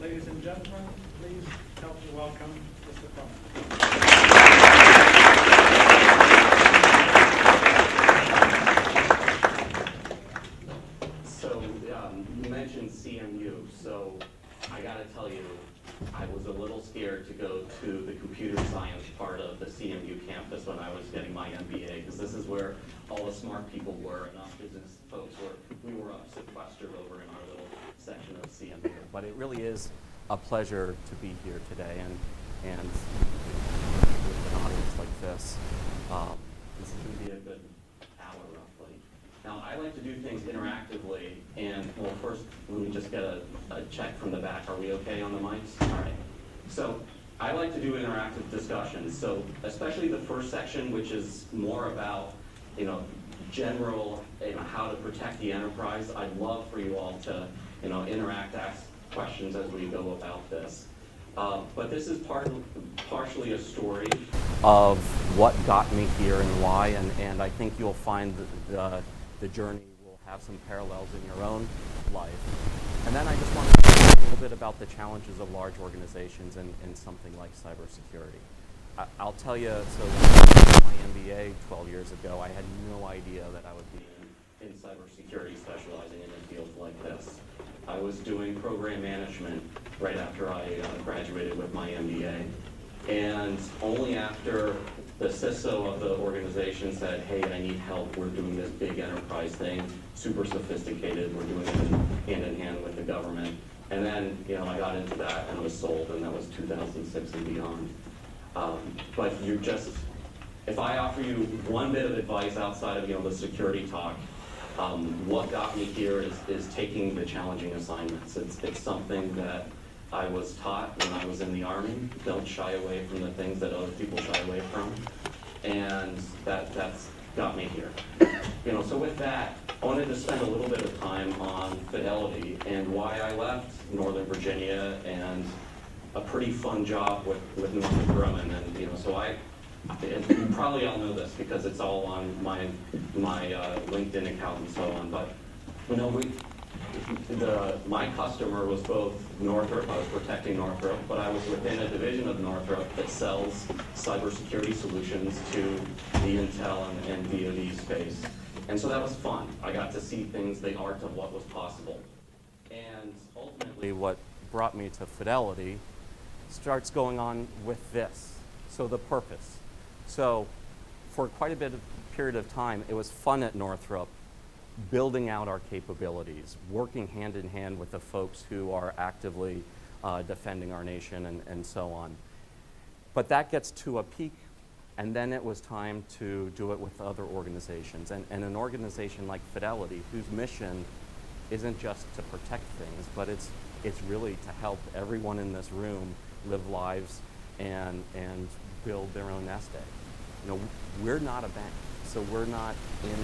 Ladies and gentlemen, please help me welcome Mr. Koste. So you mentioned CMU, so I got to tell you, I was a little scared to go to the computer science part of the CMU campus when I was getting my MBA, because this is where all the smart people were and us business folks were. We were up sequestered over in our little section of CMU. But it really is a pleasure to be here today, and with an audience like this. This is going to be a good hour roughly. Now, I like to do things interactively, and well, first, let me just get a check from the back. Are we okay on the mics? All right. So I like to do interactive discussions. So especially the first section, which is more about, general, how to protect the enterprise. I'd love for you all to, interact, ask questions as we go about this. But this is partially a story of what got me here and why, and I think you'll find the journey will have some parallels in your own life. And then I just want to talk a little bit about the challenges of large organizations in something like cybersecurity. I'll tell you, so when I did my MBA 12 years ago, I had no idea that I would be in cybersecurity specializing in a field like this. I was doing program management right after I graduated with my MBA. And only after the CISO of the organization said, hey, I need help, we're doing this big enterprise thing, super sophisticated, we're doing it hand in hand with the government. And then, I got into that and was sold, and that was 2006 and beyond. But if I offer you one bit of advice outside of, the security talk, what got me here is taking the challenging assignments. It's something that I was taught when I was in the Army. Don't shy away from the things that other people shy away from. And that's got me here. So with that, I wanted to spend a little bit of time on Fidelity and why I left Northern Virginia and a pretty fun job with Northrop Grumman. And so and you probably all know this because it's all on my LinkedIn account and so on. But my customer was both Northrop. I was protecting Northrop, but I was within a division of Northrop that sells cybersecurity solutions to the Intel and DoD space. And so that was fun. I got to see things, the art of what was possible. And ultimately, what brought me to Fidelity starts going on with this. So the purpose. So for quite a bit of period of time, it was fun at Northrop, building out our capabilities, working hand in hand with the folks who are actively defending our nation and so on. But that gets to a peak, and then it was time to do it with other organizations. And an organization like Fidelity, whose mission isn't just to protect things, but it's really to help everyone in this room live lives and build their own nest egg. We're not a bank, so we're not in. And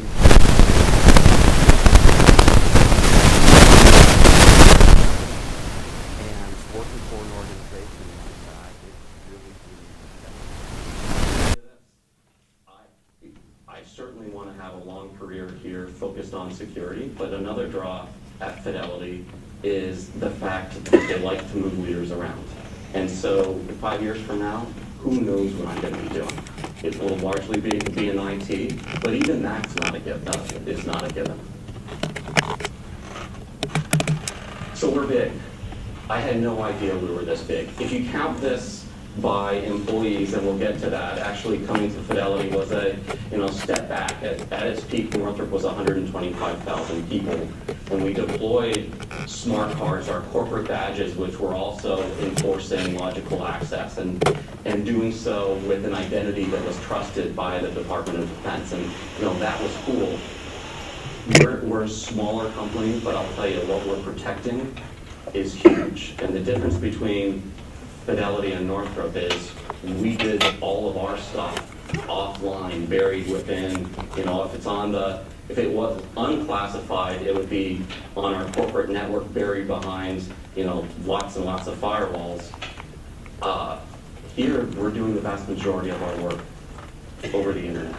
working for an organization like that, it really I certainly want to have a long career here focused on security, but another draw at Fidelity is the fact that they like to move leaders around. And so 5 years from now, who knows what I'm going to be doing? It will largely be in IT, but even that's not a given. It's not a given. So we're big. I had no idea we were this big. If you count this by employees, and we'll get to that, actually coming to Fidelity was a step back. At its peak, Northrop was 125,000 people. When we deployed smart cards, our corporate badges, which were also enforcing logical access and doing so with an identity that was trusted by the Department of Defense. And that was cool. We're a smaller company, but I'll tell you, what we're protecting is huge. And the difference between Fidelity and Northrop is we did all of our stuff offline, buried within, if it was unclassified, it would be on our corporate network, buried behind, lots and lots of firewalls. Here, we're doing the vast majority of our work over the internet.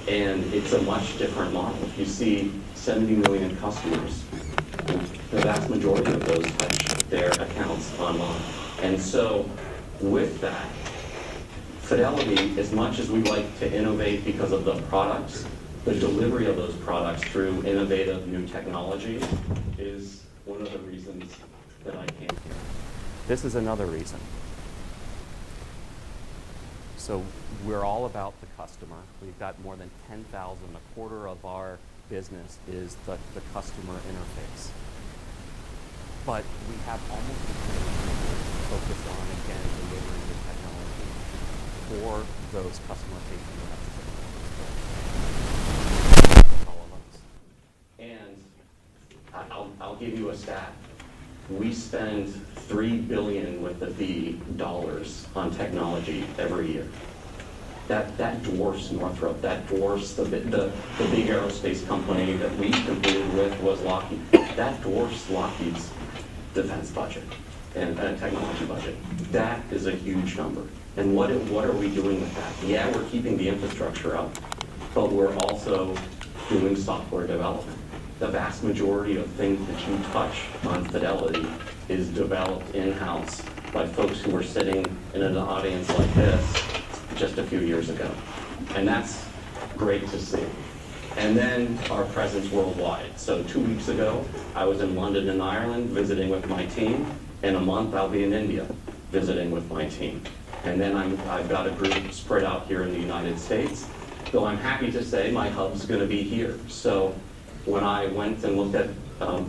And it's a much different model. If you see 70 million customers, the vast majority of those touch their accounts online. And so with that, Fidelity, as much as we like to innovate because of the products, the delivery of those products through innovative new technology is one of the reasons that I came here. This is another reason. So we're all about the customer. We've got more than 10,000. A quarter of our business is the customer interface. But we have almost focused on, again, delivering the technology for those customer-facing reps. All of us. And I'll give you a stat. We spend $3 billion with the B dollars on technology every year. That dwarfs Northrop. That dwarfs the big aerospace company that we competed with was Lockheed. That dwarfs Lockheed's defense budget and technology budget. That is a huge number. And what are we doing with that? Yeah, we're keeping the infrastructure up, but we're also doing software development. The vast majority of things that you touch on Fidelity is developed in-house by folks who were sitting in an audience like this just a few years ago. And that's great to see. And then our presence worldwide. So 2 weeks ago, I was in London and Ireland visiting with my team. In a month, I'll be in India visiting with my team. And then I've got a group spread out here in the United States. Though I'm happy to say my hub's going to be here. So when I went and looked at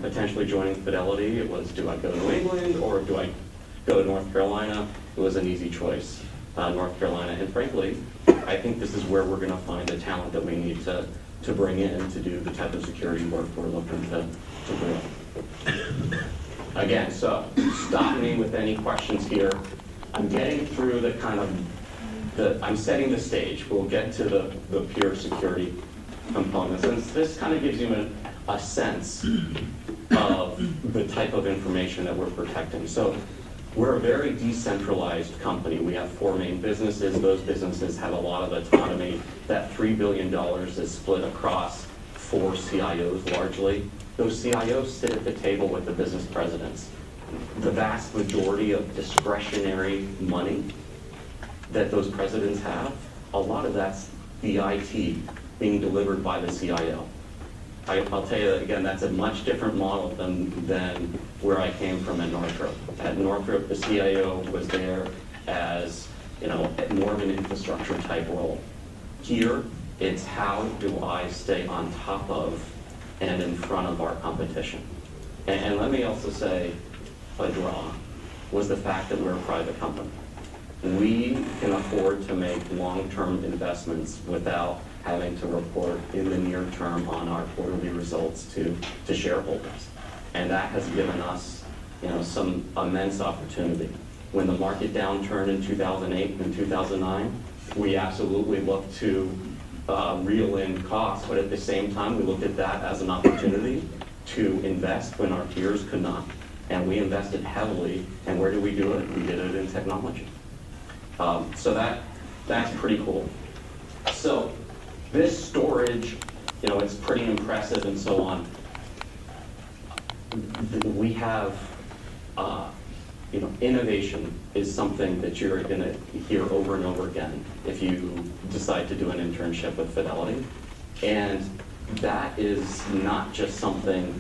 potentially joining Fidelity, it was, do I go to New England or do I go to North Carolina? It was an easy choice, North Carolina. And frankly, I think this is where we're going to find the talent that we need to bring in to do the type of security work we're looking to bring. Again, so stop me with any questions here. I'm getting through the kind of, I'm setting the stage. We'll get to the pure security components. And this kind of gives you a sense of the type of information that we're protecting. So we're a very decentralized company. We have 4 main businesses. Those businesses have a lot of autonomy. That $3 billion is split across 4 CIOs largely. Those CIOs sit at the table with the business presidents. The vast majority of discretionary money that those presidents have, a lot of that's the IT being delivered by the CIO. I'll tell you that again, that's a much different model than where I came from at Northrop. At Northrop, the CIO was there as more of an infrastructure type role. Here, it's how do I stay on top of and in front of our competition. And let me also say, a draw was the fact that we're a private company. We can afford to make long-term investments without having to report in the near term on our quarterly results to shareholders. And that has given us some immense opportunity. When the market downturn in 2008 and 2009, we absolutely looked to reel in costs, but at the same time, we looked at that as an opportunity to invest when our peers could not. And we invested heavily, and where did we do it? We did it in technology. So that's pretty cool. So this storage, it's pretty impressive and so on. We have, innovation is something that you're going to hear over and over again if you decide to do an internship with Fidelity. And that is not just something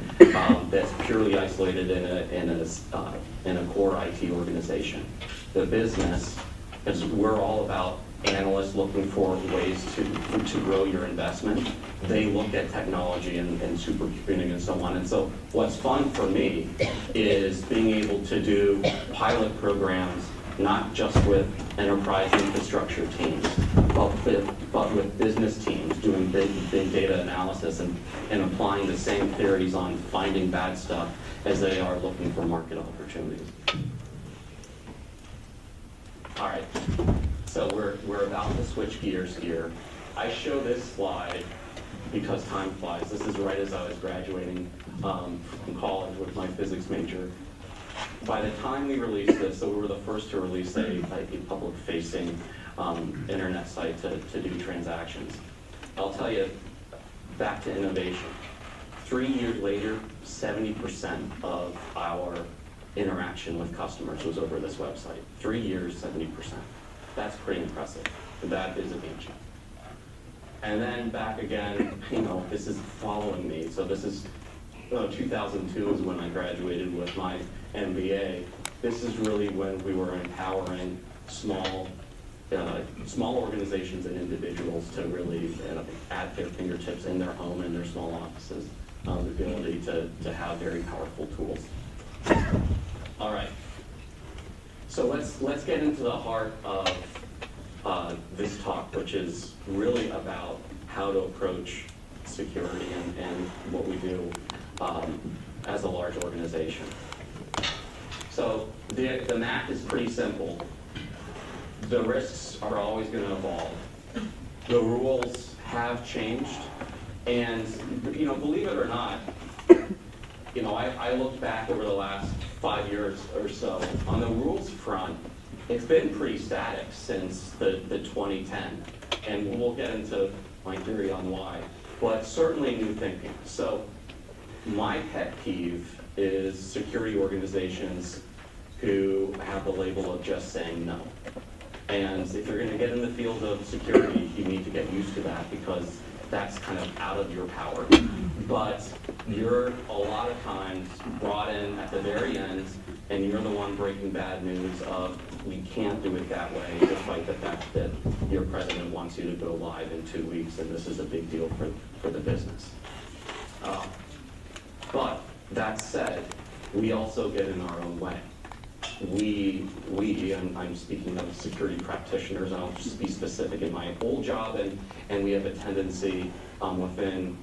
that's purely isolated in a core IT organization. The business is, we're all about analysts looking for ways to grow your investment. They look at technology and supercomputing and so on. And so what's fun for me is being able to do pilot programs, not just with enterprise infrastructure teams, but with business teams doing big data analysis and applying the same theories on finding bad stuff as they are looking for market opportunities. All right, so we're about to switch gears here. I show this slide because time flies. This is right as I was graduating from college with my physics major. By the time we released this, so we were the first to release a public-facing internet site to do transactions. I'll tell you, back to innovation. 3 years later, 70% of our interaction with customers was over this website. 3 years, 70%. That's pretty impressive. That is a game changer. And then back again, this is following me. So this is 2002 is when I graduated with my MBA. This is really when we were empowering small organizations and individuals to really at their fingertips in their home and their small offices, the ability to have very powerful tools. All right. So let's get into the heart of this talk, which is really about how to approach security and what we do as a large organization. So the math is pretty simple. The risks are always going to evolve. The rules have changed, and believe it or not, I looked back over the last 5 years or so. On the rules front, it's been pretty static since the 2010, and we'll get into my theory on why, but certainly new thinking. So my pet peeve is security organizations who have the label of just saying no. And if you're going to get in the field of security, you need to get used to that, because that's kind of out of your power. But you're a lot of times brought in at the very end, and you're the one breaking bad news of, we can't do it that way, despite the fact that your president wants you to go live in 2 weeks, and this is a big deal for the business. But that said, we also get in our own way. And I'm speaking of security practitioners, and I'll just be specific in my old job, and we have a tendency within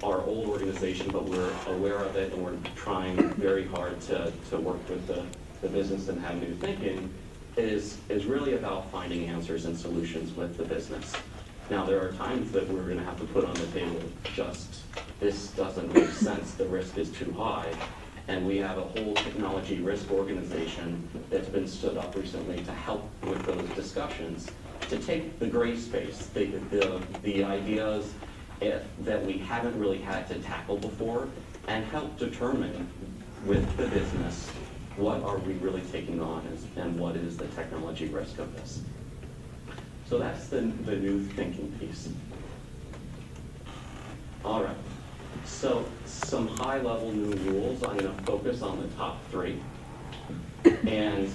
our old organization, but we're aware of it, and we're trying very hard to work with the business and have new thinking, is really about finding answers and solutions with the business. Now, there are times that we're going to have to put on the table just, this doesn't make sense, the risk is too high. And we have a whole technology risk organization that's been stood up recently to help with those discussions, to take the gray space, the ideas that we haven't really had to tackle before, and help determine with the business, what are we really taking on, and what is the technology risk of this. So that's the new thinking piece. All right. So some high-level new rules. I'm going to focus on the top 3. And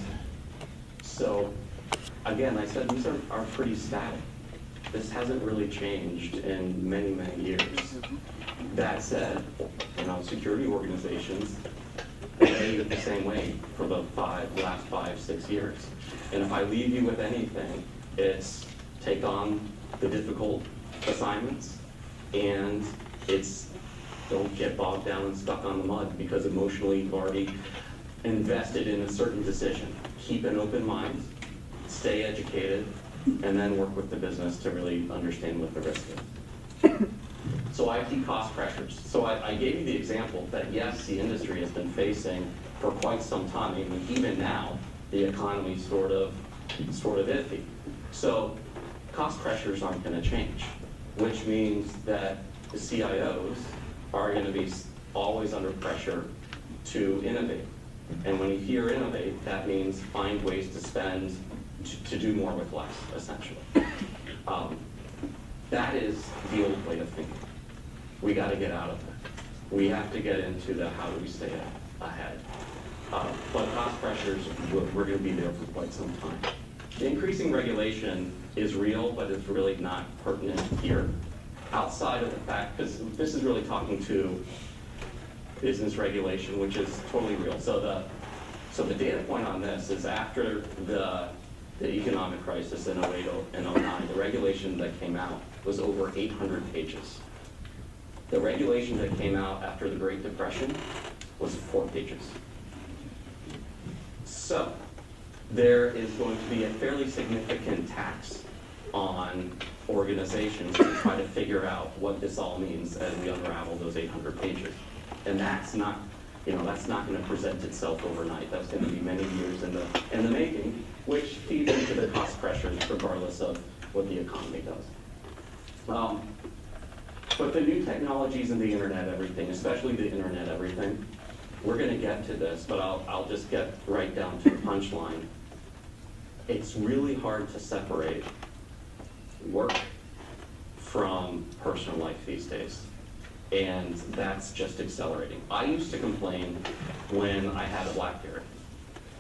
so, again, I said these are pretty static. This hasn't really changed in many, many years. That said, security organizations behave it the same way for the last 5-6 years. And if I leave you with anything, it's take on the difficult assignments, and it's don't get bogged down and stuck on the mud, because emotionally you've already invested in a certain decision. Keep an open mind, stay educated, and then work with the business to really understand what the risk is. So IT cost pressures. So I gave you the example that yes, the industry has been facing for quite some time, and even now, the economy's sort of iffy. So cost pressures aren't going to change, which means that the CIOs are going to be always under pressure to innovate. And when you hear innovate, that means find ways to spend, to do more with less, essentially. That is the old way of thinking. We got to get out of it. We have to get into the how do we stay ahead. But cost pressures, we're going to be there for quite some time. The increasing regulation is real, but it's really not pertinent here. Outside of the fact, because this is really talking to business regulation, which is totally real. So the data point on this is after the economic crisis in 08 and 09, the regulation that came out was over 800 pages. The regulation that came out after the Great Depression was 4 pages. So there is going to be a fairly significant tax on organizations to try to figure out what this all means as we unravel those 800 pages. And that's not going to present itself overnight. That's going to be many years in the making, which feeds into the cost pressures regardless of what the economy does. But the new technologies and the internet everything, especially the internet everything, we're gonna get to this, but I'll just get right down to the punchline. It's really hard to separate work from personal life these days. And that's just accelerating. I used to complain when I had a BlackBerry.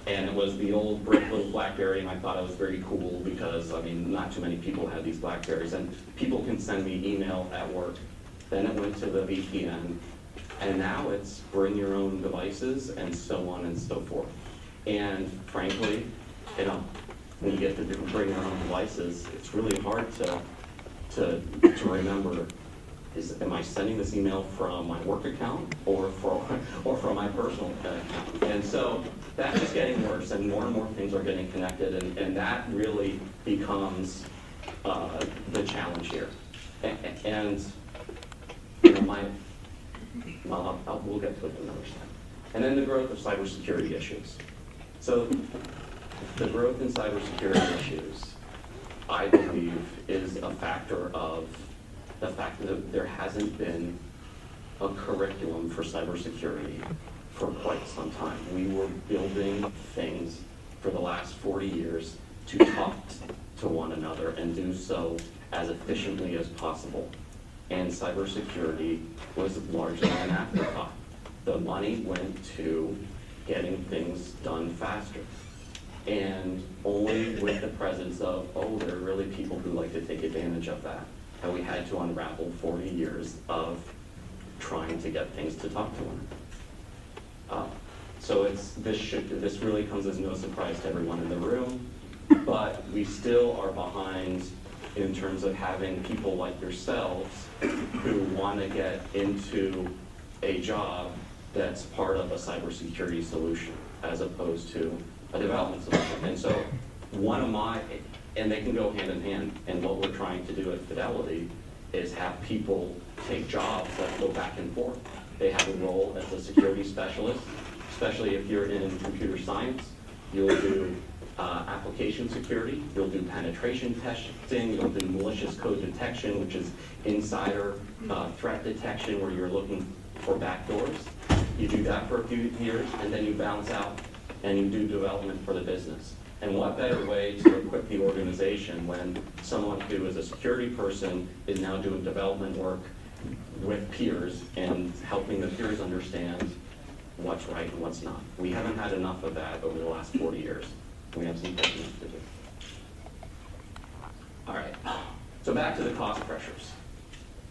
And it was the old brick little BlackBerry, and I thought it was very cool because, I mean, not too many people had these BlackBerries. And people can send me email at work. Then it went to the VPN. And now it's bring your own devices and so on and so forth. And frankly, you know, when you get to bring your own devices, it's really hard to remember, am I sending this email from my work account or from my personal account? And so that's just getting worse, and more things are getting connected, and that really becomes the challenge here. And you know, we'll get to it another time. And then the growth of cybersecurity issues. So the growth in cybersecurity issues, I believe, is a factor of the fact that there hasn't been a curriculum for cybersecurity for quite some time. We were building things for the last 40 years to talk to one another and do so as efficiently as possible. And cybersecurity was largely an afterthought. The money went to getting things done faster. And only with the presence of, oh, there are really people who like to take advantage of that. And we had to unravel 40 years of trying to get things to talk to one another. So this really comes as no surprise to everyone in the room, but we still are behind in terms of having people like yourselves who want to get into a job that's part of a cybersecurity solution as opposed to a development solution. And so and they can go hand in hand, and what we're trying to do at Fidelity is have people take jobs that go back and forth. They have a role as a security specialist, especially if you're in computer science. You'll do application security, you'll do penetration testing, you'll do malicious code detection, which is insider threat detection where you're looking for backdoors. You do that for a few years, and then you bounce out and you do development for the business. And what better way to equip the organization when someone who is a security person is now doing development work with peers and helping the peers understand what's right and what's not. We haven't had enough of that over the last 40 years. We have some catching up to do. All right, so back to the cost pressures.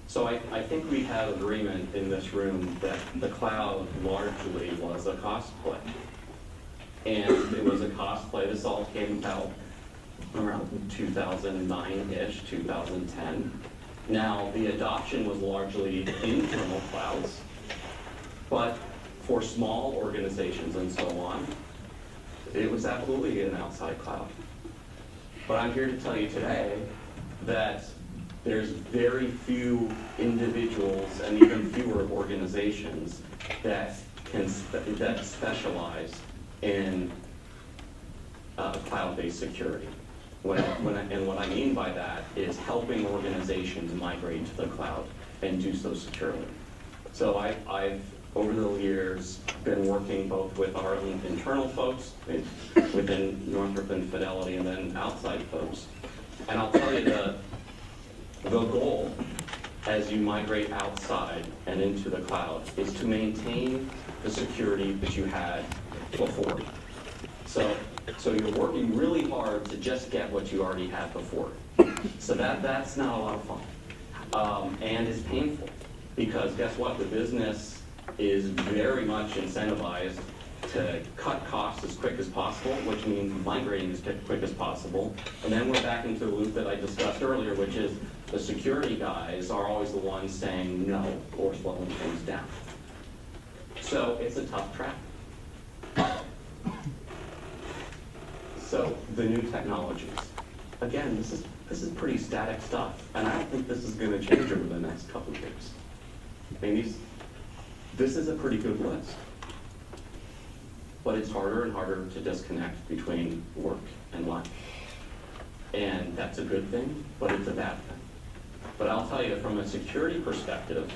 So I think we have agreement in this room that the cloud largely was a cost play. And it was a cost play. This all came about around 2009-ish, 2010. Now, the adoption was largely internal clouds, but for small organizations and so on, it was absolutely an outside cloud. But I'm here to tell you today that there's very few individuals and even fewer organizations that specialize in cloud-based security. And what I mean by that is helping organizations migrate to the cloud and do so securely. So I've over the years been working both with our own internal folks within Northrop and Fidelity, and then outside folks. And I'll tell you the goal as you migrate outside and into the cloud is to maintain the security that you had before. So you're working really hard to just get what you already had before. So that's not a lot of fun. And it's painful because guess what? The business is very much incentivized to cut costs as quick as possible, which means migrating as quick as possible. And then we're back into the loop that I discussed earlier, which is the security guys are always the ones saying no or slowing things down. So it's a tough track. So the new technologies. Again, this is pretty static stuff, and I don't think this is going to change over the next couple of years. I mean, this is a pretty good list, but it's harder and harder to disconnect between work and life. And that's a good thing, but it's a bad thing. But I'll tell you, from a security perspective,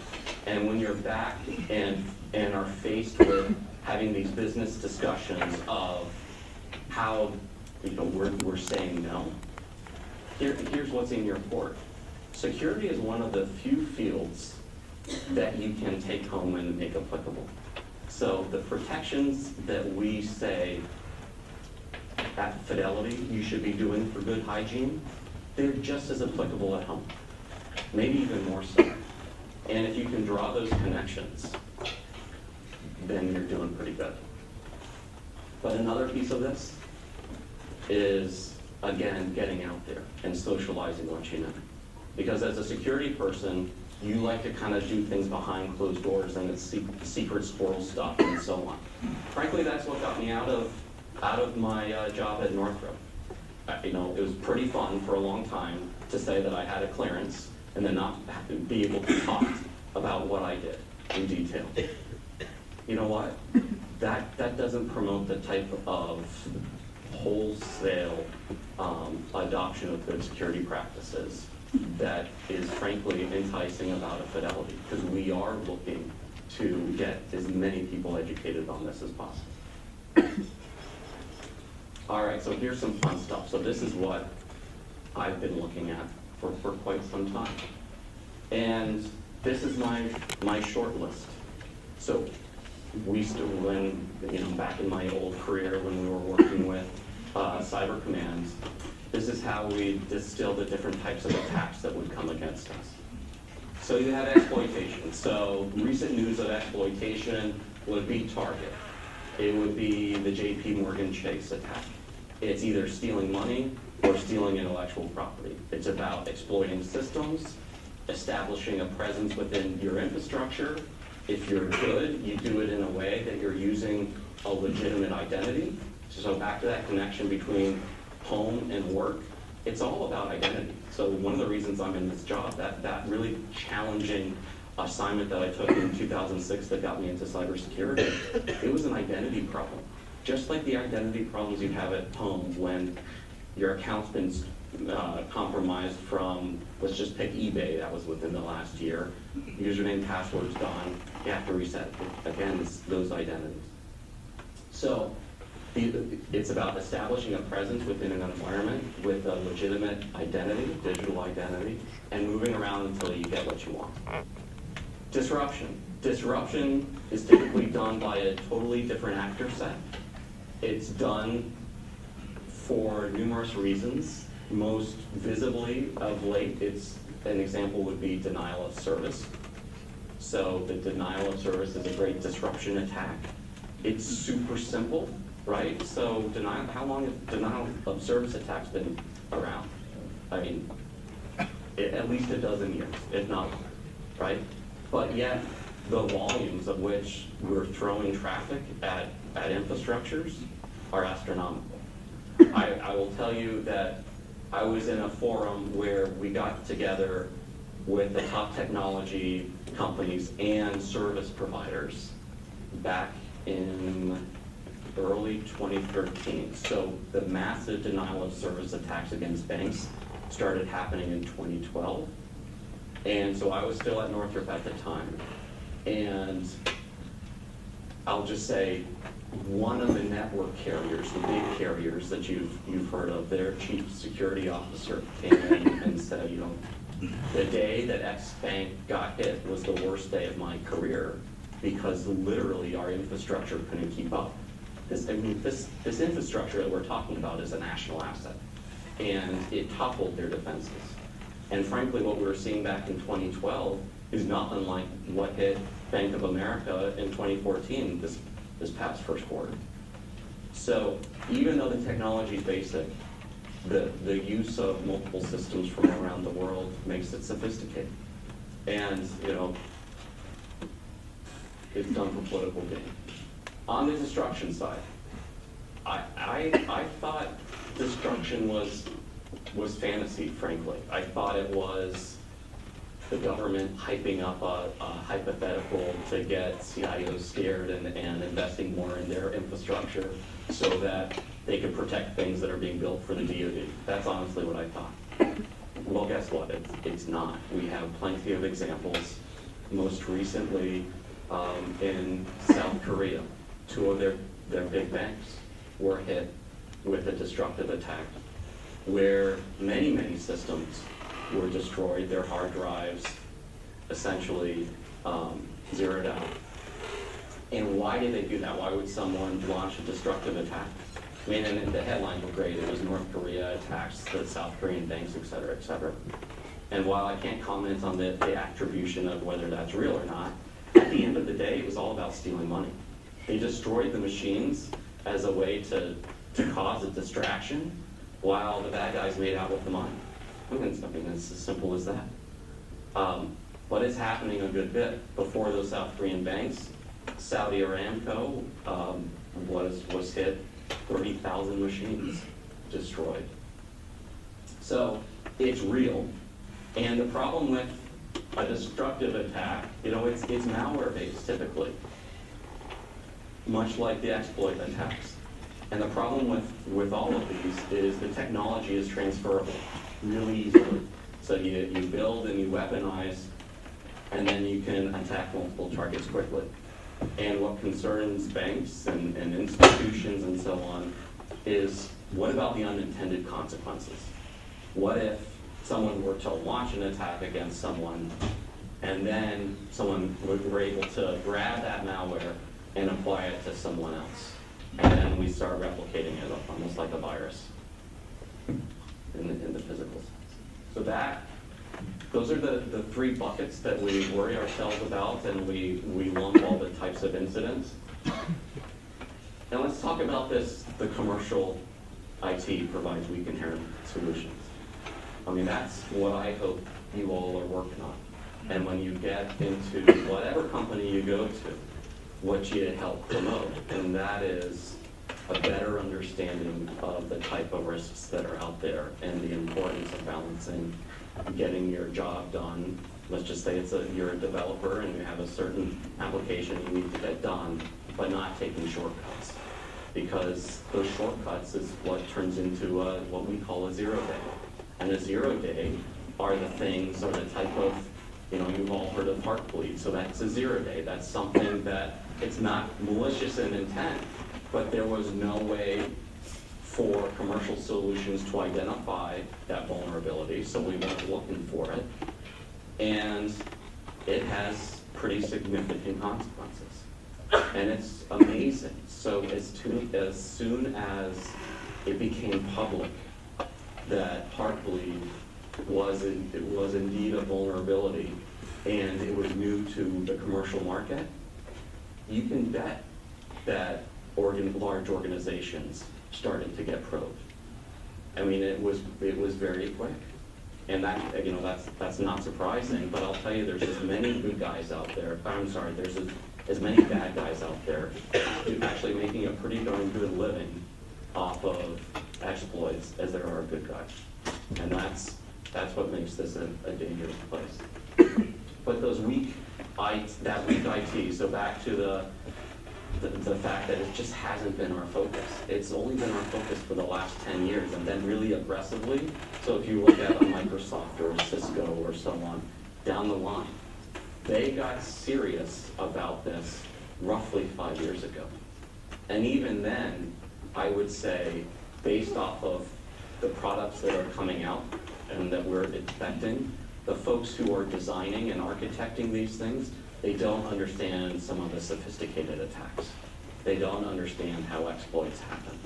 and when you're back and are faced with having these business discussions of how, we're saying no. Here's what's in your report. Security is one of the few fields that you can take home and make applicable. So the protections that we say at Fidelity you should be doing for good hygiene, they're just as applicable at home, maybe even more so. And if you can draw those connections, then you're doing pretty good. But another piece of this is, again, getting out there and socializing what you know. Because as a security person, you like to kind of do things behind closed doors and it's secret squirrel stuff and so on. Frankly, that's what got me out of my job at Northrop. It was pretty fun for a long time to say that I had a clearance and then not be able to talk about what I did in detail. You know what? That doesn't promote the type of wholesale adoption of good security practices that is frankly enticing about a Fidelity, because we are looking to get as many people educated on this as possible. All right, so here's some fun stuff. So this is what I've been looking at for quite some time. And this is my short list. So we still, back in my old career when we were working with Cyber Command, this is how we distill the different types of attacks that would come against us. So you have exploitation. So recent news of exploitation would be Target. It would be the JP Morgan Chase attack. It's either stealing money or stealing intellectual property. It's about exploiting systems, establishing a presence within your infrastructure. If you're good, you do it in a way that you're using a legitimate identity. So back to that connection between home and work, it's all about identity. So one of the reasons I'm in this job, that really challenging assignment that I took in 2006 that got me into cybersecurity, it was an identity problem. Just like the identity problems you have at home when your account's been compromised from, let's just pick eBay, that was within the last year. Username, password's gone, you have to reset. Again, it's those identities. So it's about establishing a presence within an environment with a legitimate identity, digital identity, and moving around until you get what you want. Disruption. Disruption is typically done by a totally different actor set. It's done for numerous reasons. Most visibly of late, an example would be denial of service. So the denial of service is a great disruption attack. It's super simple, right? So how long has denial of service attacks been around? I mean, at least a dozen years, if not more, right? But yet, the volumes of which we're throwing traffic at infrastructures are astronomical. I will tell you that I was in a forum where we got together with the top technology companies and service providers back in early 2013. So the massive denial of service attacks against banks started happening in 2012. And so I was still at Northrop at the time. And I'll just say, one of the network carriers, the big carriers that you've heard of, their chief security officer came in and said, the day that X bank got hit was the worst day of my career because literally our infrastructure couldn't keep up. This infrastructure that we're talking about is a national asset, and it toppled their defenses. And frankly, what we were seeing back in 2012 is not unlike what hit Bank of America in 2014, this past first quarter. So even though the technology is basic, the use of multiple systems from around the world makes it sophisticated. And, it's done for political gain. On the destruction side, I thought destruction was fantasy, frankly. I thought it was the government hyping up a hypothetical to get CIOs scared and investing more in their infrastructure so that they could protect things that are being built for the DoD. That's honestly what I thought. Well, guess what? It's not. We have plenty of examples, most recently in South Korea, two of their big banks were hit with a destructive attack where many, many systems were destroyed, their hard drives essentially zeroed out. And why did they do that? Why would someone launch a destructive attack? I mean, and the headlines were great. It was North Korea attacks the South Korean banks, et cetera, et cetera. And while I can't comment on the attribution of whether that's real or not, at the end of the day, it was all about stealing money. They destroyed the machines as a way to cause a distraction while the bad guys made out with the money. I mean, it's as simple as that. But it's happening a good bit. Before those South Korean banks, Saudi Aramco was hit, 30,000 machines destroyed. So it's real. And the problem with a destructive attack, it's malware-based typically, much like the exploit attacks. And the problem with all of these is the technology is transferable really easily. So you build and you weaponize, and then you can attack multiple targets quickly. And what concerns banks and institutions and so on is, what about the unintended consequences? What if someone were to launch an attack against someone, and then someone were able to grab that malware and apply it to someone else? And then we start replicating it almost like a virus in the physical sense. So those are the three buckets that we worry ourselves about, and we lump all the types of incidents. Now let's talk about the commercial IT provides weak inherent solutions. I mean, that's what I hope you all are working on. And when you get into whatever company you go to, what you help promote, and that is a better understanding of the type of risks that are out there and the importance of balancing getting your job done. Let's just say you're a developer and you have a certain application you need to get done, but not taking shortcuts. Because those shortcuts is what turns into what we call a 0 day. And a 0 day are the things, or the type of, you've all heard of heartbleed, so that's a 0 day. That's something that it's not malicious in intent, but there was no way for commercial solutions to identify that vulnerability, so we went looking for it. And it has pretty significant consequences. And it's amazing. So as soon as it became public that Heartbleed was indeed a vulnerability and it was new to the commercial market, you can bet that large organizations started to get probed. I mean, it was very quick. And that's not surprising, but I'll tell you, there's as many good guys out there, there's as many bad guys out there actually making a pretty darn good living off of exploits as there are good guys. And that's what makes this a dangerous place. But those weak IT, so back to the fact that it just hasn't been our focus. It's only been our focus for the last 10 years, and then really aggressively. So if you look at a Microsoft or a Cisco or so on, down the line, they got serious about this roughly 5 years ago. And even then, I would say, based off of the products that are coming out and that we're expecting, the folks who are designing and architecting these things, they don't understand some of the sophisticated attacks. They don't understand how exploits happen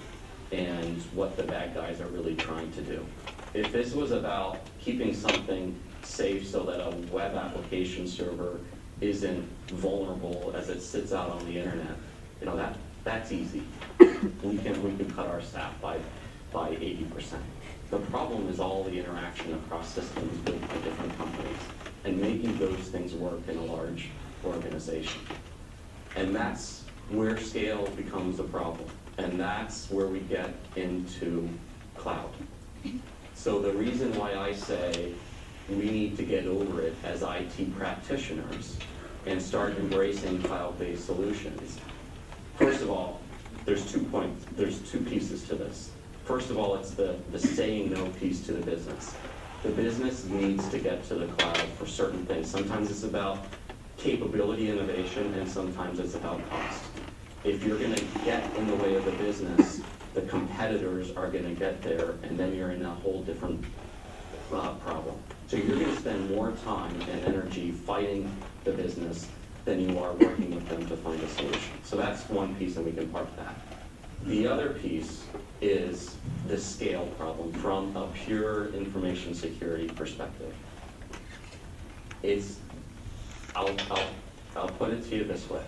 and what the bad guys are really trying to do. If this was about keeping something safe so that a web application server isn't vulnerable as it sits out on the internet, that's easy. We can cut our staff by 80%. The problem is all the interaction across systems with the different companies and making those things work in a large organization. And that's where scale becomes a problem. And that's where we get into cloud. So the reason why I say we need to get over it as IT practitioners and start embracing cloud-based solutions. First of all, there's two pieces to this. First of all, it's the saying no piece to the business. The business needs to get to the cloud for certain things. Sometimes it's about capability innovation, and sometimes it's about cost. if you're gonna get in the way of the business, the competitors are gonna get there, and then you're in a whole different problem. So you're gonna spend more time and energy fighting the business than you are working with them to find a solution. So that's one piece, and we can park that. The other piece is the scale problem from a pure information security perspective. I'll put it to you this way.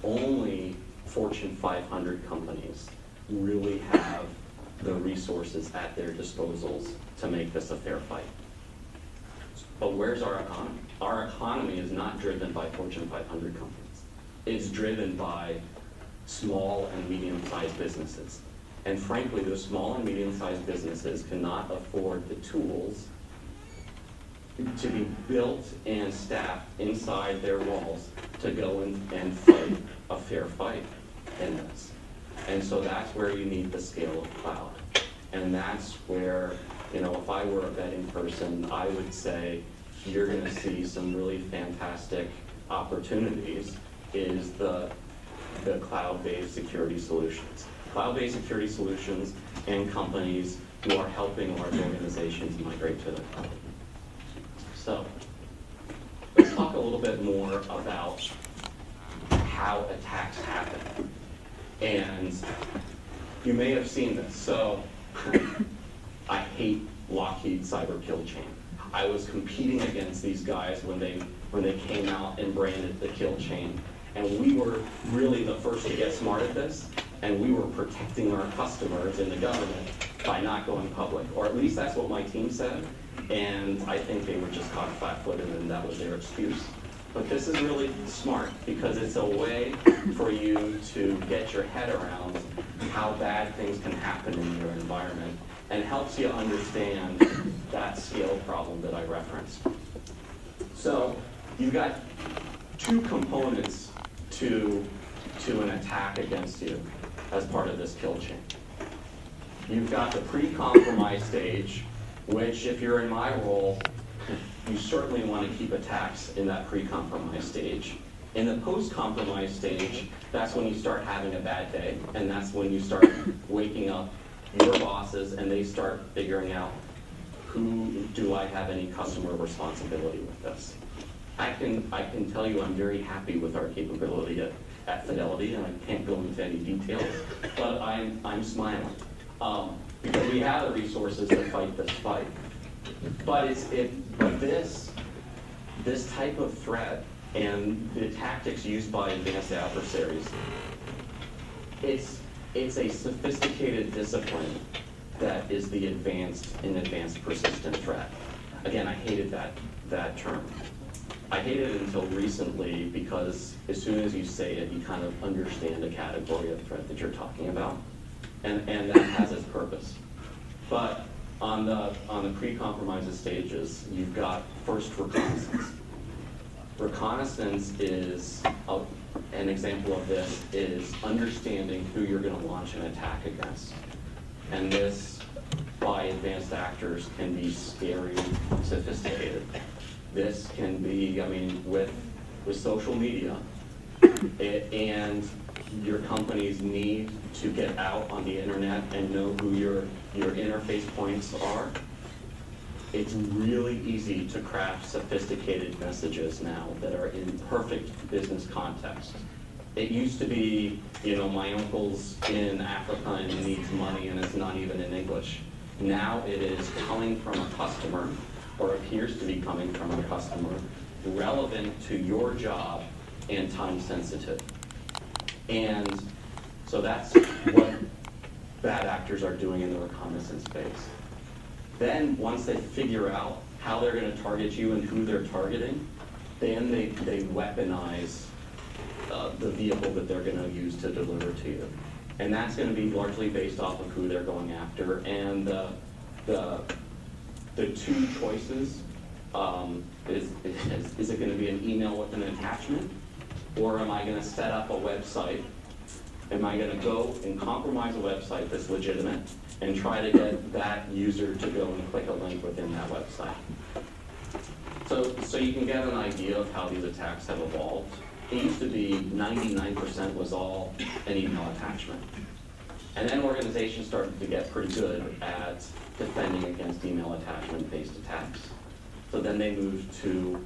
Only Fortune 500 companies really have the resources at their disposals to make this a fair fight. But where's our economy? Our economy is not driven by Fortune 500 companies. It's driven by small and medium-sized businesses. And frankly, those small and medium-sized businesses cannot afford the tools to be built and staffed inside their walls to go and fight a fair fight in this. And so that's where you need the scale of cloud. And that's where, if I were a betting person, I would say you're gonna see some really fantastic opportunities is the cloud-based security solutions. Cloud-based security solutions and companies who are helping large organizations migrate to the cloud. So, let's talk a little bit more about how attacks happen. And you may have seen this. So, I hate Lockheed Cyber Kill Chain. I was competing against these guys when they came out and branded the kill chain. And we were really the first to get smart at this, and we were protecting our customers in the government by not going public. Or at least that's what my team said, and I think they were just caught flat-footed and that was their excuse. But this is really smart because it's a way for you to get your head around how bad things can happen in your environment and helps you understand that scale problem that I referenced. So you've got two components to an attack against you as part of this kill chain. You've got the pre-compromised stage, which if you're in my role, you certainly want to keep attacks in that pre-compromised stage. In the post-compromised stage, that's when you start having a bad day, and that's when you start waking up your bosses and they start figuring out, do I have any customer responsibility with this? I can tell you I'm very happy with our capability at Fidelity, and I can't go into any details, but I'm smiling because we have the resources to fight this fight. But this type of threat and the tactics used by advanced adversaries, it's a sophisticated discipline that is the advanced persistent threat. Again, I hated that term. I hated it until recently because as soon as you say it, you kind of understand the category of threat that you're talking about, and that has its purpose. But on the pre-compromised stages, you've got first reconnaissance. Reconnaissance is an example of this is understanding who you're going to launch an attack against, and this by advanced actors can be scary, sophisticated. This can be, with social media, and your companies need to get out on the internet and know who your interface points are. It's really easy to craft sophisticated messages now that are in perfect business context. It used to be, my uncle's in Africa and he needs money and it's not even in English. Now it is coming from a customer, or appears to be coming from a customer, relevant to your job and time sensitive. And so that's what bad actors are doing in the reconnaissance space. Then once they figure out how they're going to target you and who they're targeting, then they weaponize the vehicle that they're going to use to deliver to you. And that's going to be largely based off of who they're going after. And the two choices, is it going to be an email with an attachment? Or am I going to set up a website? Am I going to go and compromise a website that's legitimate and try to get that user to go and click a link within that website? So you can get an idea of how these attacks have evolved. it used to be 99% was all an email attachment. And then organizations started to get pretty good at defending against email attachment-based attacks. So then they moved to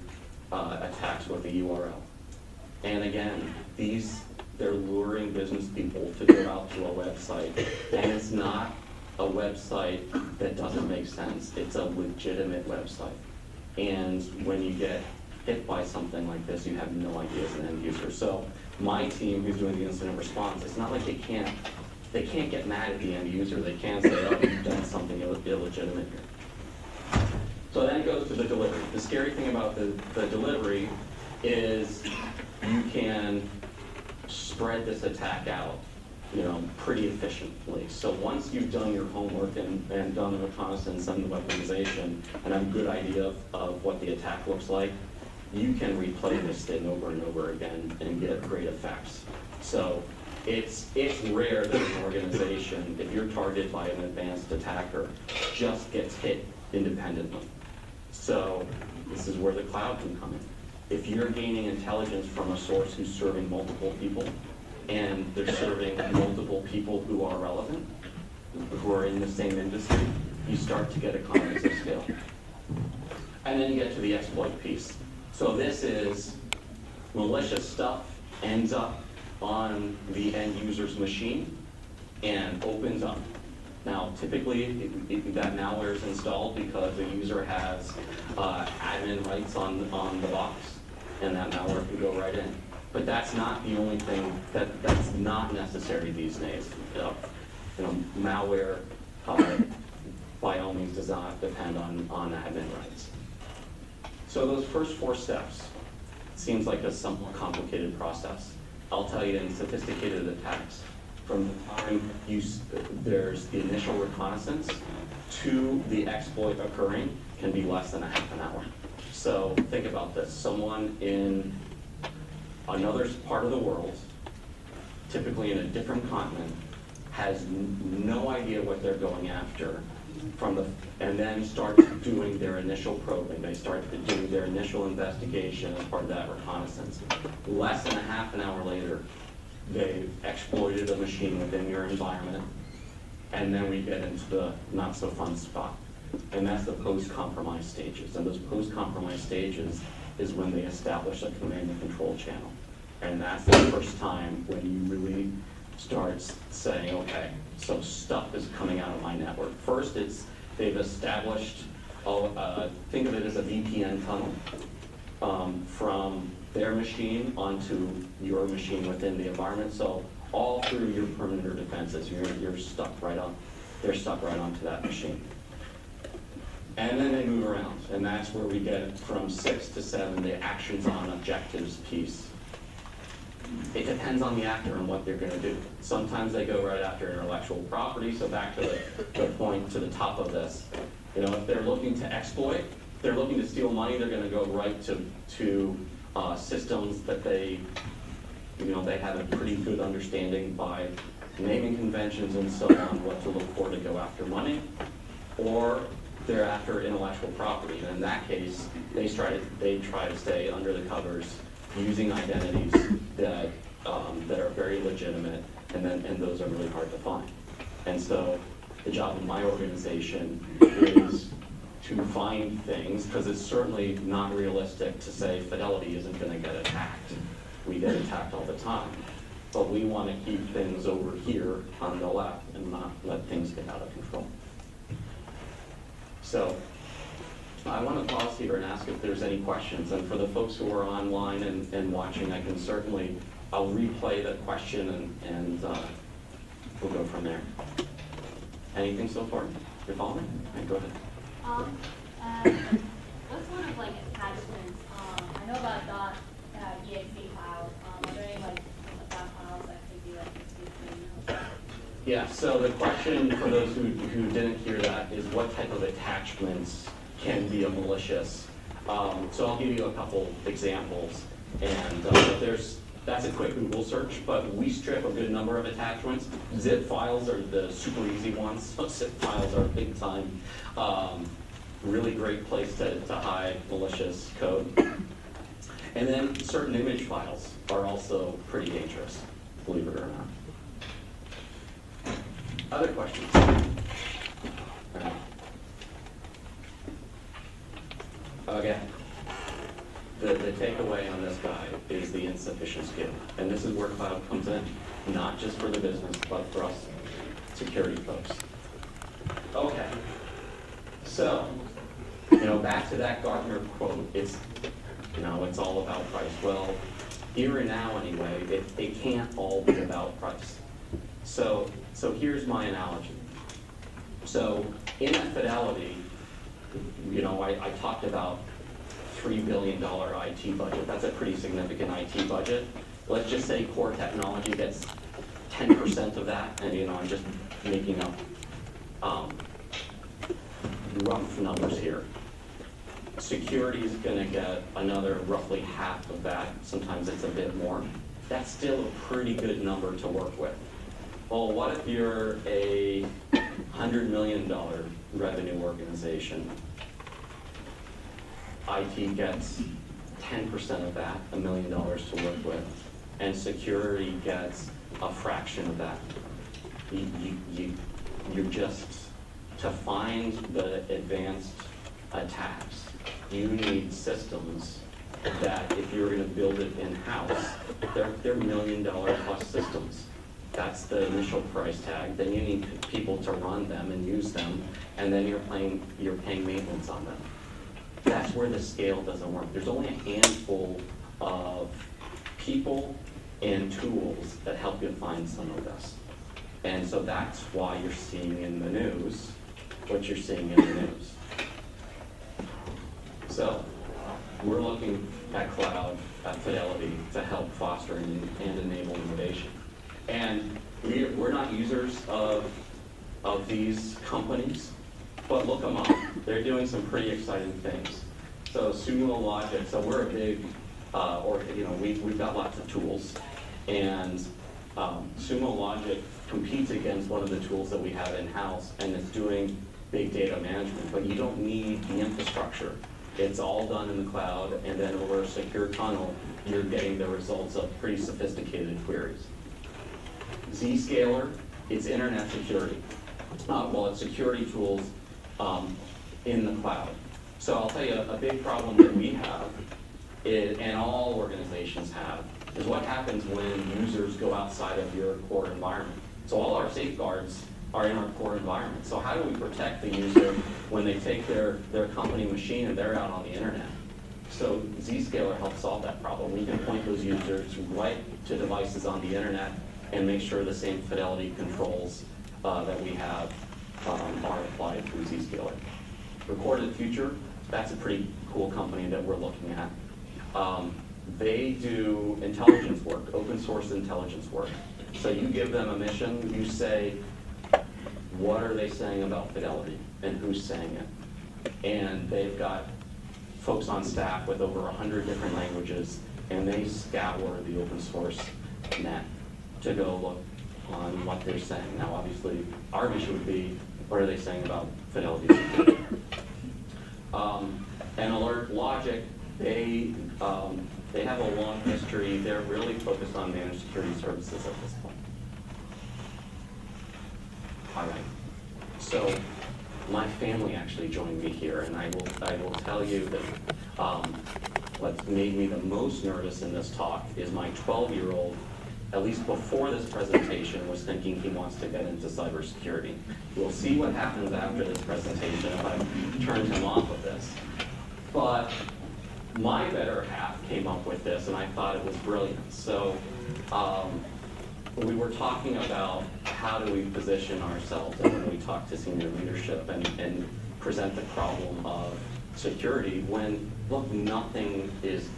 attacks with a URL. And again, they're luring business people to go out to a website, and it's not a website that doesn't make sense. It's a legitimate website. And when you get hit by something like this, you have no idea as an end user. So my team who's doing the incident response, it's not like they can't get mad at the end user. They can't say, oh, you've done something illegitimate here. So then it goes to the delivery. The scary thing about the delivery is you can spread this attack out, pretty efficiently. So once you've done your homework and done the reconnaissance and the weaponization and have a good idea of what the attack looks like, you can replay this thing over and over again and get great effects. So it's rare that an organization, if you're targeted by an advanced attacker, just gets hit independently. So this is where the cloud can come in. If you're gaining intelligence from a source who's serving multiple people, and they're serving multiple people who are relevant, who are in the same industry, you start to get economies of scale. And then you get to the exploit piece. So this is malicious stuff ends up on the end user's machine and opens up. Now, typically, that malware is installed because the user has admin rights on the box, and that malware can go right in. But that's not the only thing that's not necessary these days. Malware, by all means, does not depend on admin rights. So those first 4 steps seems like a somewhat complicated process. I'll tell you, in sophisticated attacks, from the time there's the initial reconnaissance to the exploit occurring can be less than a half an hour. So think about this. Someone in another part of the world, typically in a different continent, has no idea what they're going after and then starts doing their initial probing. They start doing their initial investigation as part of that reconnaissance. Less than a half an hour later, they've exploited a machine within your environment, and then we get into the not so fun spot. And that's the post-compromised stages. And those post-compromised stages is when they establish a command and control channel. And that's the first time when you really start saying, okay, so stuff is coming out of my network. First, they've established, think of it as a VPN tunnel from their machine onto your machine within the environment. So all through your perimeter defenses, they're stuck right onto that machine. And then they move around, and that's where we get from 6 to 7, the actions on objectives piece. It depends on the actor and what they're going to do. Sometimes they go right after intellectual property, so back to the point to the top of this. If they're looking to exploit, they're looking to steal money, they're going to go right to systems that they have a pretty good understanding by naming conventions and so on, what to look for to go after money. Or they're after intellectual property, and in that case, they try to stay under the covers using identities that are very legitimate, and those are really hard to find. And so the job of my organization is to find things, because it's certainly not realistic to say Fidelity isn't going to get attacked. We get attacked all the time. But we want to keep things over here on the left and not let things get out of control. So I want to pause here and ask if there's any questions. And for the folks who are online and watching, I'll replay the question and we'll go from there. Anything so far? You're following? Okay, go ahead. What's one of attachments? I know about .exe files. Are there any .dot files that could be executable? Yeah, so the question for those who didn't hear that is what type of attachments can be a malicious. So I'll give you a couple examples, and that's a quick Google search, but we strip a good number of attachments. Zip files are the super easy ones. So zip files are big time. Really great place to hide malicious code. And then certain image files are also pretty dangerous, believe it or not. Other questions? All right. Again, the takeaway on this guy is the insufficient skill. And this is where cloud comes in, not just for the business, but for us security folks. Okay. So, back to that Gartner quote, it's all about price. Well, here and now anyway, it can't all be about price. So here's my analogy. So in at Fidelity, I talked about $3 billion IT budget. That's a pretty significant IT budget. Let's just say core technology gets 10% of that, and I'm just making up rough numbers here. Security is going to get another roughly half of that. Sometimes it's a bit more. That's still a pretty good number to work with. Well, what if you're a $100 million revenue organization? IT gets 10% of that, $1 million to work with, and security gets a fraction of that. You're just, to find the advanced attacks, you need systems that if you're going to build it in-house, they're $1 million plus systems. That's the initial price tag. Then you need people to run them and use them, and then you're paying maintenance on them. That's where the scale doesn't work. There's only a handful of people and tools that help you find some of this. And so that's why you're seeing in the news what you're seeing in the news. So we're looking at cloud, at Fidelity, to help foster and enable innovation. And we're not users of these companies, but look them up. They're doing some pretty exciting things. So Sumo Logic, so we're a big, we've got lots of tools, and Sumo Logic competes against one of the tools that we have in-house, and it's doing big data management, but you don't need the infrastructure. It's all done in the cloud, and then over a secure tunnel, you're getting the results of pretty sophisticated queries. Zscaler, it's internet security. It's security tools in the cloud. So I'll tell you, a big problem that we have, and all organizations have, is what happens when users go outside of your core environment. So all our safeguards are in our core environment. So how do we protect the user when they take their company machine and they're out on the internet? So Zscaler helps solve that problem. We can point those users right to devices on the internet and make sure the same Fidelity controls that we have are applied through Zscaler. Recorded Future, that's a pretty cool company that we're looking at. They do intelligence work, open source intelligence work. So you give them a mission, you say, what are they saying about Fidelity and who's saying it? And they've got folks on staff with over 100 different languages, and they scour the open source net to go look on what they're saying. Now, obviously, our mission would be, what are they saying about Fidelity? And Alert Logic, they have a long history. They're really focused on managed security services at this point. All right. So my family actually joined me here, and I will tell you that what's made me the most nervous in this talk is my 12-year-old, at least before this presentation, was thinking he wants to get into cybersecurity. We'll see what happens after this presentation if I turn him off of this. But my better half came up with this, and I thought it was brilliant. So we were talking about how do we position ourselves, and when we talk to senior leadership and present the problem of security, when, look, nothing is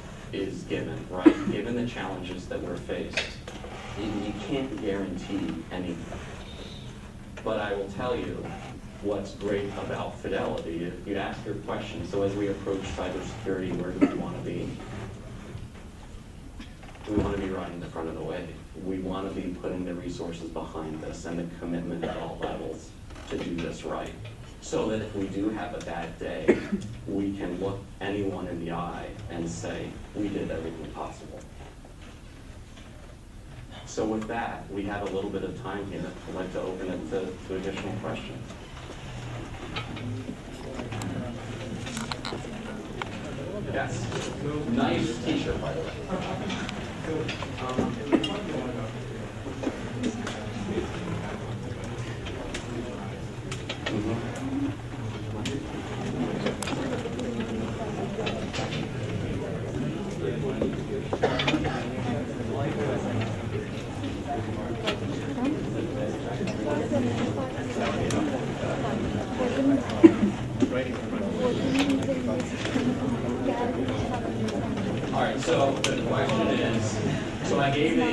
given, right? Given the challenges that we're faced, you can't guarantee anything. But I will tell you what's great about Fidelity. If you ask your question, so as we approach cybersecurity, where do we want to be? We want to be running the front of the way. We want to be putting the resources behind this and the commitment at all levels to do this right. so that if we do have a bad day, we can look anyone in the eye and say, we did everything possible. So with that, we have a little bit of time here. I'd like to open it to additional questions. Yes. Nice t-shirt, by the way. All right, so the question is, so I made the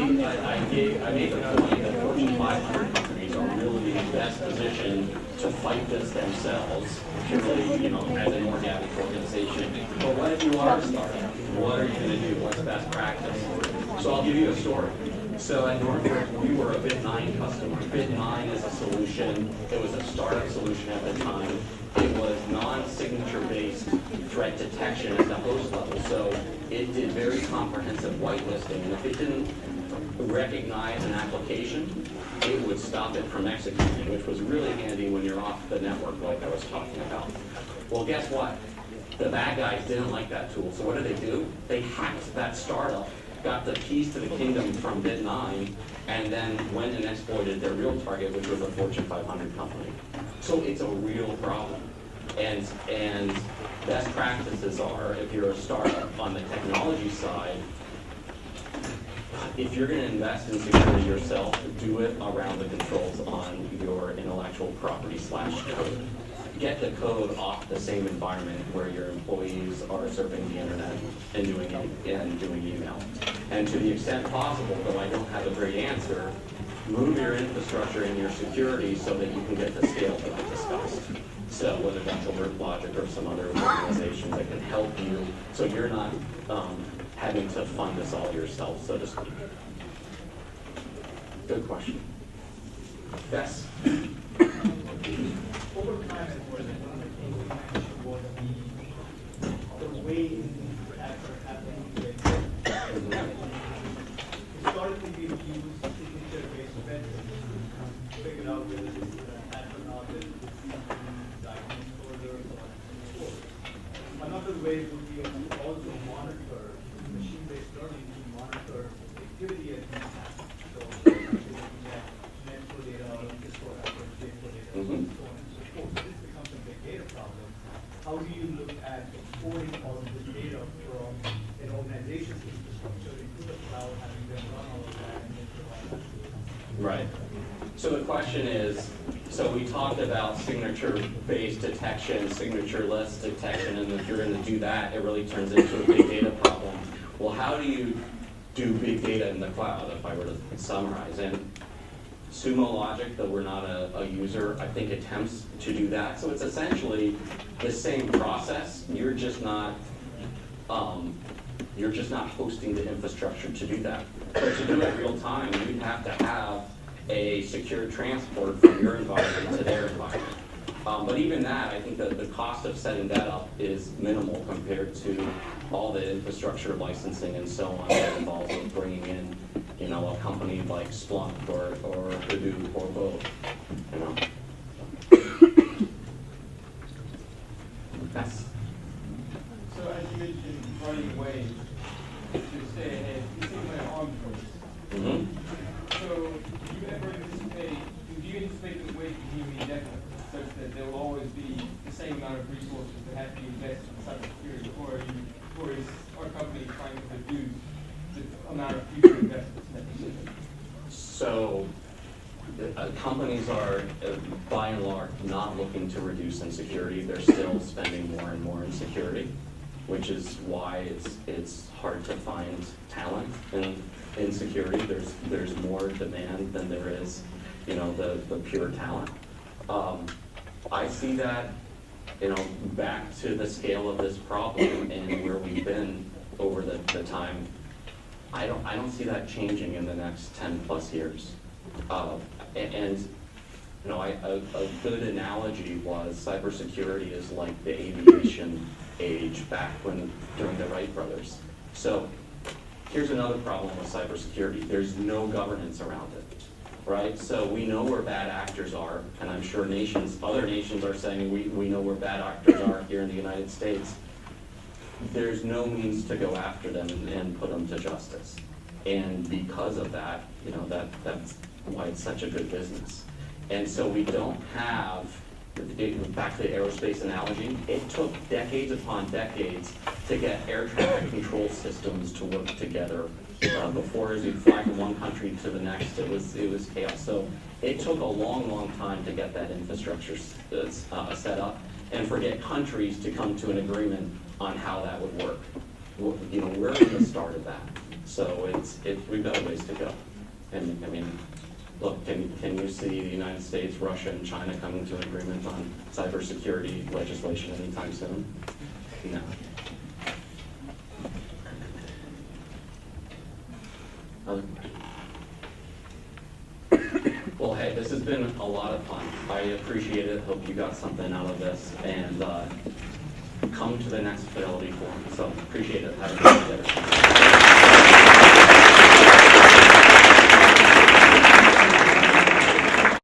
point that Fortune 500 companies are really the best positioned to fight this themselves, purely, as an organic organization. But what if you are a startup? What are you going to do? What's best practice? So I'll give you a story. So at Northrop, we were a Bit9 customer. Bit9 is a solution. It was a startup solution at the time. It was non-signature based threat detection at the host level. So it did very comprehensive whitelisting. And if it didn't recognize an application, it would stop it from executing, which was really handy when you're off the network like I was talking about. Well, guess what? The bad guys didn't like that tool. So what did they do? They hacked that startup, got the keys to the kingdom from Bit9, and then went and exploited their real target, which was a Fortune 500 company. So it's a real problem. And best practices are, if you're a startup on the technology side, if you're going to invest in security yourself, do it around the controls on your intellectual property / code. Get the code off the same environment where your employees are surfing the internet and doing email. And to the extent possible, though I don't have a great answer, move your infrastructure and your security so that you can get the scale that I discussed. So whether that's Logic or some other organizations that can help you, so you're not having to fund this all yourself, so to speak. Good question. Yes? Over time, and more than one of the things we mentioned was the way attacks are happening with historically we've used signature-based methods to figure out whether this is an attack or not, whether this is diagnosed orders or support. Another way would be to also monitor machine-based learning to monitor activity as these happen. So looking at network data, Cisco network data, so on and so forth. So this becomes a big data problem. How do you look at exporting all of this data from an organization's infrastructure into the cloud, having them run all of that, and then provide that? Right. So the question is, so we talked about signature-based detection, signature-less detection, and if you're going to do that, it really turns into a big data problem. Well, how do you do big data in the cloud, if I were to summarize? And Sumo Logic, though we're not a user, I think attempts to do that. So it's essentially the same process. You're just not hosting the infrastructure to do that. But to do it real time, you'd have to have a secure transport from your environment to their environment. But even that, I think that the cost of setting that up is minimal compared to all the infrastructure licensing and so on that involves with bringing in, a company like Splunk or Hadoop or both. Yes. So as you mentioned, running away to stay ahead, you seem like an arms race. Mm-hmm. So do you anticipate that the wave continue indefinitely, such that there will always be the same amount of resources that have to be invested in cybersecurity, or is our company trying to reduce the amount of future investments necessary? So companies are, by and large, not looking to reduce in security. They're still spending more and more in security, which is why it's hard to find talent in security. There's more demand than there is, the pure talent. I see that, back to the scale of this problem and where we've been over the time. I don't see that changing in the next 10 plus years. And A good analogy was cybersecurity is like the aviation age back during the Wright brothers. So here's another problem with cybersecurity. There's no governance around it, right? So we know where bad actors are, and I'm sure other nations are saying we know where bad actors are here in the United States. There's no means to go after them and put them to justice. And because of that, that's why it's such a good business. And so we don't have, back to the aerospace analogy, it took decades upon decades to get air traffic control systems to work together. Before, as you'd fly from one country to the next, it was chaos. So it took a long time to get that infrastructure set up and for countries to come to an agreement on how that would work. We're at the start of that. So we've got a ways to go. And I mean, look, can you see the United States, Russia, and China coming to an agreement on cybersecurity legislation anytime soon? No. Other questions? Well, hey, this has been a lot of fun. I appreciate it. Hope you got something out of this. And come to the next Fidelity Forum. So appreciate it. Have a good day.